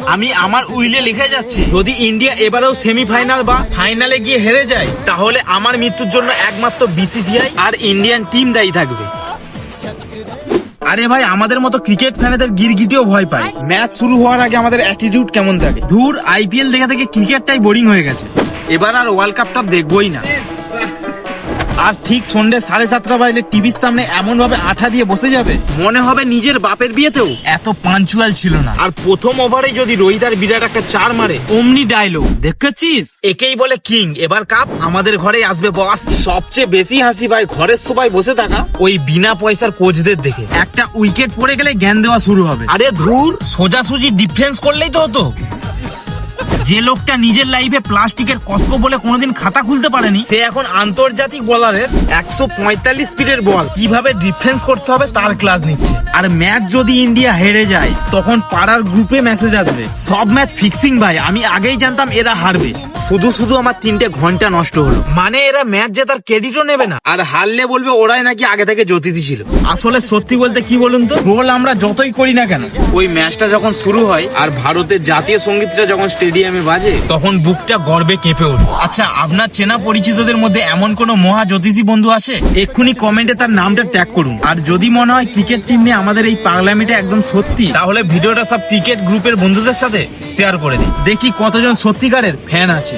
আমি আমার উইলে লিখে যাচ্ছি, যদি ইন্ডিয়া এবারেও সেমিফাইনাল বা ফাইনালে গিয়ে হেরে যায়, তাহলে আমার মৃত্যুর জন্য একমাত্র বিসিসিআই আর ইন্ডিয়ান টিম দায়ী থাকবে। আরে ভাই, আমাদের মতো ক্রিকেট ফ্যানেদের গিরগিটিও ভয় পায়। ম্যাচ শুরু হওয়ার আগে আমাদের অ্যাটিটিউড কেমন থাকে। ধুর, আইপিএল দেখে থেকে ক্রিকেটটাই বোরিং হয়ে গেছে। এবার আর ওয়ার্ল্ড কাপটা দেখবোই না। আর ঠিক সন্ধ্যে 7:30 বাজলে টিভির সামনে এমন ভাবে আঠা দিয়ে বসে যাবে, মনে হবে নিজের বাপের বিয়েতেও এত পাঞ্চুয়াল ছিল না। আর প্রথম ওভারে যদি রোহিত আর বিরাট একটা 4 মারে, অমনি ডায়লগ, দেখেছিস, একেই বলে কিং, এবার কাপ আমাদের ঘরেই আসবে বস। সবচেয়ে বেশি হাসি ভাই ঘরের সবাই বসে থাকা ওই বিনা পয়সার কোচদের দেখে। একটা উইকেট পড়ে গেলে জ্ঞান দেওয়া শুরু হবে। আরে ধুর, সোজাসুজি ডিফেন্স করলেই তো হতো। যে লোকটা নিজের লাইফে প্লাস্টিকের কসকো বলে কোনোদিন খাতা খুলতে পারেনি, সে এখন আন্তর্জাতিক বলারের 145 স্পিডের বল কিভাবে ডিফেন্স করতে হবে তার ক্লাস নিচ্ছে। আর ম্যাচ যদি ইন্ডিয়া হেরে যায়, তখন পাড়ার গ্রুপে মেসেজ আসবে, সব ম্যাচ ফিক্সিং ভাই, আমি আগেই জানতাম এরা হারবে। শুধু শুধু আমার 3 ঘন্টা নষ্ট হলো। মানে এরা ম্যাচ জেতার ক্রেডিটও নেবে না, আর হারলে বলবে ওরাই নাকি আগে থেকে জ্যোতিষী ছিল। আসলে সত্যি বলতে কি বলুন তো, রোল আমরা যতই করি না কেন, ওই ম্যাচটা যখন শুরু হয় আর ভারতের জাতীয় সঙ্গীতটা যখন স্টেডিয়ামে বাজে, তখন বুকটা গর্বে কেঁপে ওঠে। আচ্ছা, আপনার চেনা পরিচিতদের মধ্যে এমন কোন মহা জ্যোতিষী বন্ধু আছে? এক্ষুনি কমেন্টে তার নামটা ট্যাগ করুন। আর যদি মনে হয় ক্রিকেট টিম নিয়ে আমাদের এই পাগলামিটা একদম সত্যি, তাহলে ভিডিওটা সব ক্রিকেট গ্রুপের বন্ধুদের সাথে শেয়ার করে দিন। দেখি কতজন সত্যিকারের ফ্যান আছে।